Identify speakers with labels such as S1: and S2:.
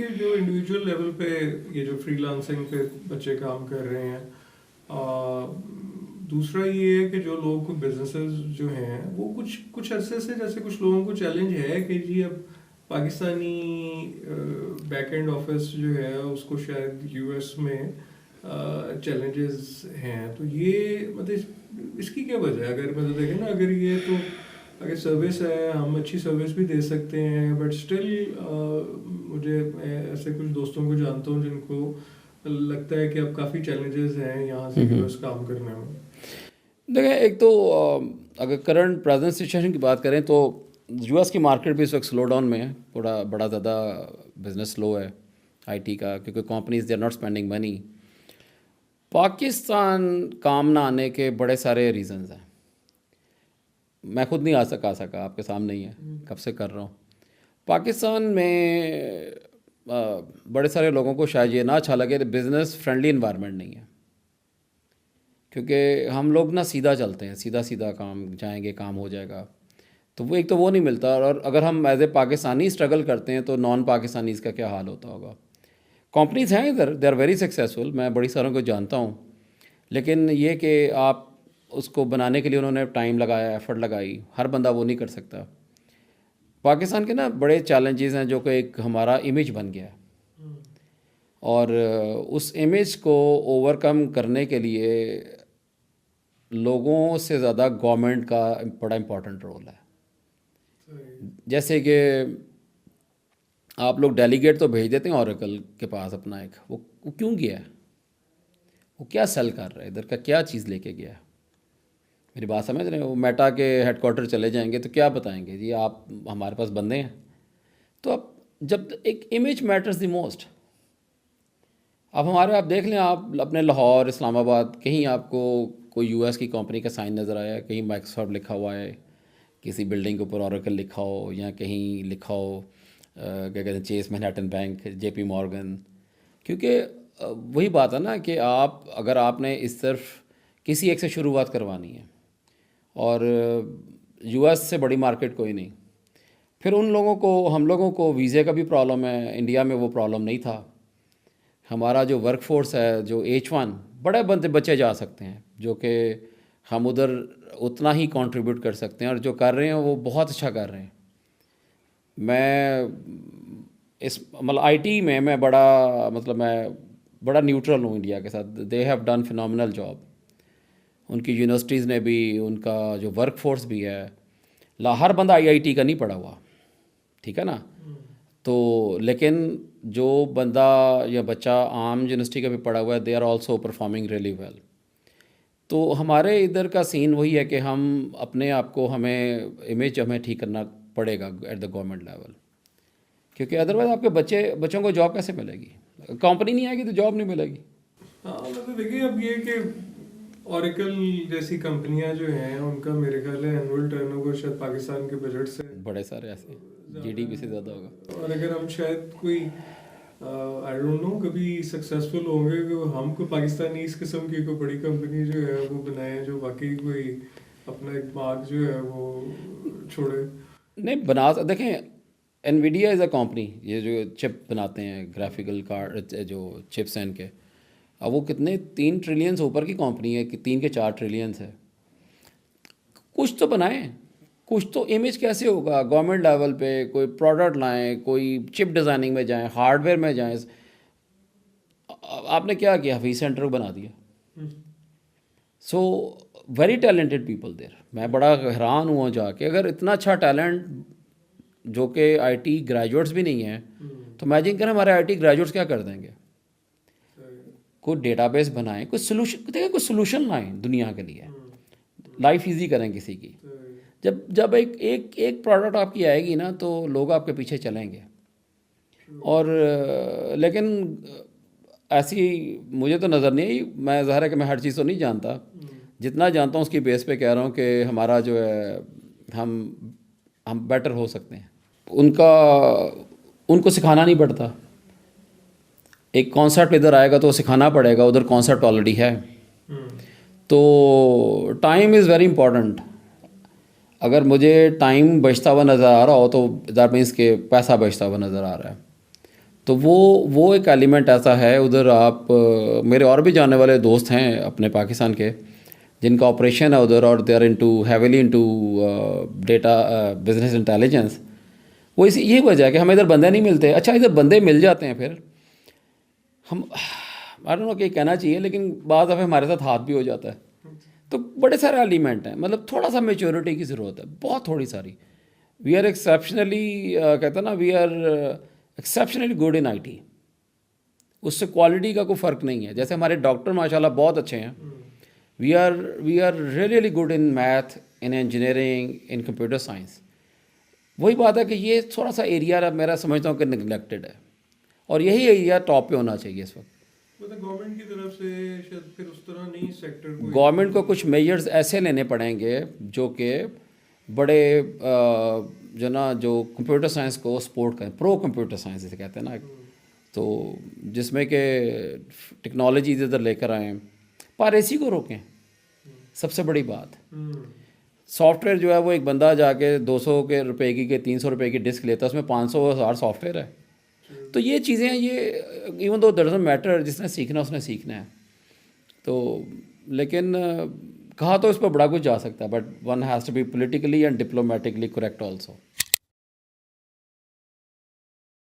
S1: کہ جو individual level پہ یہ جو فری لانسنگ پہ بچے کام کر رہے ہیں، دوسرا یہ ہے کہ جو لوگ بزنسز جو ہیں وہ کچھ عرصے سے جیسے کچھ لوگوں کو چیلنج ہے کہ جی اب پاکستانی بیک اینڈ آفس جو ہے اس کو شاید یو ایس میں چیلنجز ہیں، تو یہ مطلب اس کی کیا وجہ ہے؟ اگر مطلب دیکھیں نا، اگر یہ تو اگر سروس ہے ہم اچھی سروس بھی دے سکتے ہیں، بٹ اسٹل مجھے ایسے کچھ دوستوں کو جانتا ہوں جن کو لگتا ہے کہ اب کافی چیلنجز ہیں یہاں سے یو ایس کام کرنے میں.
S2: دیکھیں، ایک تو اگر کرنٹ پریزنٹ سچویشن کی بات کریں تو یو ایس کی مارکیٹ بھی اس وقت سلو ڈاؤن میں ہے، تھوڑا بڑا زیادہ بزنس سلو ہے آئی ٹی کا، کیونکہ companies they are not spending money. Pakistan کام نہ آنے کے بڑے سارے ریزنز ہیں. میں خود نہیں آ سکا آپ کے سامنے ہی ہے، کب سے کر رہا ہوں. پاکستان میں بڑے سارے لوگوں کو شاید یہ نہ اچھا لگے کہ بزنس فرینڈلی انوائرمنٹ نہیں ہے، کیونکہ ہم لوگ نا سیدھا چلتے ہیں، سیدھا کام جائیں گے کام ہو جائے گا، تو وہ ایک تو وہ نہیں ملتا. اور اگر ہم ایز اے پاکستانی اسٹرگل کرتے ہیں تو نان پاکستانیز کا کیا حال ہوتا ہوگا. کمپنیز ہیں ادھر، دے آر ویری سکسیزفل، میں بڑی ساروں کو جانتا ہوں، لیکن یہ کہ آپ اس کو بنانے کے لیے انہوں نے ٹائم لگایا، ایفرٹ لگائی، ہر بندہ وہ نہیں کر سکتا. پاکستان کے نا بڑے چیلنجز ہیں جو کہ ایک ہمارا امیج بن گیا ہے، اور اس امیج کو اوور کم کرنے کے لیے لوگوں سے زیادہ گورنمنٹ کا بڑا امپورٹنٹ رول ہے. جیسے کہ آپ لوگ ڈیلیگیٹ تو بھیج دیتے ہیں اوریکل کے پاس اپنا ایک، وہ کیوں گیا ہے؟ وہ کیا سیل کر رہا ہے ادھر کا، کیا چیز لے کے گیا ہے؟ میری بات سمجھ رہے ہیں؟ وہ میٹا کے ہیڈ کوارٹر چلے جائیں گے تو کیا بتائیں گے؟ جی آپ ہمارے پاس بندے ہیں. تو اب جب ایک امیج میٹرز دی موسٹ. اب آپ دیکھ لیں، آپ اپنے لاہور، اسلام آباد، کہیں آپ کو کوئی یو ایس کی کمپنی کا سائن نظر آیا ہے، کہیں مائیکروسافٹ لکھا ہوا ہے، کسی بلڈنگ کے اوپر اوریکل لکھا ہو، یا کہیں لکھا ہو کیا کہتے ہیں چیس مینہٹن بینک، جے پی مورگن. کیونکہ وہی بات ہے نا کہ اگر آپ نے اس طرف کسی ایک سے شروعات کروانی ہے، اور یو ایس سے بڑی مارکیٹ کوئی نہیں، پھر ہم لوگوں کو ویزے کا بھی پرابلم ہے. انڈیا میں وہ پرابلم نہیں تھا. ہمارا جو ورک فورس ہے، جو H1 بڑے بچے جا سکتے ہیں، جو کہ ہم ادھر اتنا ہی کنٹریبیوٹ کر سکتے ہیں، اور جو کر رہے ہیں وہ بہت اچھا کر رہے ہیں. میں اس آئی ٹی میں بڑا نیوٹرل ہوں انڈیا کے ساتھ. They have done phenomenal job. ان کی یونیورسٹیز نے بھی، ان کا جو ورک فورس بھی ہے، ہر بندہ IIT کا نہیں پڑھا ہوا، ٹھیک ہے نا. تو لیکن جو بندہ یا بچہ عام یونیورسٹی کا بھی پڑھا ہوا ہے، they are also performing really well. تو ہمارے ادھر کا سین وہی ہے کہ ہمیں امیج ٹھیک کرنا پڑے گا ایٹ دا گورنمنٹ لیول، کیونکہ ادروائز آپ کے بچوں کو جاب کیسے ملے گی؟ کمپنی نہیں آئے گی تو جاب نہیں ملے گی.
S1: ہاں مطلب دیکھیے، اب یہ کہ اوریکل جیسی کمپنیاں جو ہیں ان کا میرے خیال ہے اینول ٹرن اوور شاید پاکستان کے بجٹ سے
S2: بڑے سارے ایسے GDP سے زیادہ ہوگا.
S1: اور اگر ہم شاید کوئی آئی ڈونٹ نو کبھی سکسیزفل ہوں گے کہ ہم کو پاکستانی اس قسم کی کوئی بڑی کمپنی جو ہے وہ بنائیں جو باقی کوئی اپنا ایک مارک جو ہے وہ چھوڑے.
S2: نہیں دیکھیں، انویڈیا از اے کمپنی، یہ جو چپ بناتے ہیں، گرافیکل کارڈ جو چپس ہیں ان کے، اب وہ کتنے 3 ٹریلین سے اوپر کی کمپنی ہے، کہ 3 کے 4 ٹریلین ہے. کچھ تو بنائیں، کچھ تو امیج کیسے ہوگا؟ گورنمنٹ لیول پہ کوئی پروڈکٹ لائیں، کوئی چپ ڈیزائننگ میں جائیں، ہارڈ ویئر میں جائیں. آپ نے کیا کیا؟ حفیظ سینٹر بنا دیا. So very talented people there. میں بڑا حیران ہوا جا کے، اگر اتنا اچھا ٹیلنٹ جو کہ IT گریجویٹس بھی نہیں ہیں، تو امیجن کریں ہمارے IT گریجویٹس کیا کر دیں گے. کوئی ڈیٹا بیس بنائیں، کوئی سلوشن لائیں دنیا کے لیے، لائف ایزی کریں کسی کی. جب ایک پروڈکٹ آپ کی آئے گی نا تو لوگ آپ کے پیچھے چلیں گے. اور لیکن ایسی مجھے تو نظر نہیں آئی. میں ظاہر ہے کہ میں ہر چیز تو نہیں جانتا، جتنا جانتا ہوں اس کی بیس پہ کہہ رہا ہوں کہ ہمارا جو ہے ہم بیٹر ہو سکتے ہیں. ان کو سکھانا نہیں پڑتا. ایک کانسیپٹ ادھر آئے گا تو سکھانا پڑے گا، ادھر کانسیپٹ آلریڈی ہے. تو ٹائم از ویری امپورٹنٹ. اگر مجھے ٹائم بچتا ہوا نظر آ رہا ہو تو دیٹ مینس کہ پیسہ بچتا ہوا نظر آ رہا ہے. تو وہ ایک ایلیمنٹ ایسا ہے ادھر. آپ میرے اور بھی جانے والے دوست ہیں اپنے پاکستان کے جن کا آپریشن ہے ادھر, اور they are into heavily into data business intelligence. وہ یہی وجہ ہے کہ ہمیں ادھر بندے نہیں ملتے. اچھا ادھر بندے مل جاتے ہیں, پھر ہم آئی ڈونٹ نو کہ کہنا چاہیے, لیکن بعض دفعہ ہمارے ساتھ ہاتھ بھی ہو جاتا ہے. تو بڑے سارے ایلیمنٹ ہیں, مطلب تھوڑا سا میچورٹی کی ضرورت ہے, بہت تھوڑی ساری. وی آر ایکسیپشنلی کہتے ہیں نا, we are exceptionally good in I T. اس سے کوالٹی کا کوئی فرق نہیں ہے. جیسے ہمارے ڈاکٹر ماشاء اللہ بہت اچھے ہیں. We are really good in math, in engineering, in computer science. وہی بات ہے کہ یہ تھوڑا سا ایریا میرا سمجھتا ہوں کہ نگلیکٹڈ ہے, اور یہی ایریا ٹاپ پہ ہونا چاہیے اس وقت.
S1: گورنمنٹ کی طرف سے شاید پھر اس طرح نہیں سیکٹر کو,
S2: گورنمنٹ کو کچھ میجرز ایسے لینے پڑیں گے جو کہ بڑے جو نا جو کمپیوٹر سائنس کو سپورٹ کریں, پرو کمپیوٹر سائنس جسے کہتے ہیں نا, تو جس میں کہ ٹیکنالوجیز ادھر لے کر آئیں. پائریسی کو روکیں, سب سے بڑی بات. سافٹ ویئر جو ہے وہ ایک بندہ جا کے 200 کے روپے کی کہ 300 روپے کی ڈسک لیتا ہے, اس میں 500,000 سافٹ ویئر ہے. تو یہ چیزیں یہ ایون دو ڈزنٹ میٹر, جس نے سیکھنا اس نے سیکھنا ہے. تو لیکن کہا تو اس پہ بڑا کچھ جا سکتا ہے, but one has to be politically and diplomatically correct also.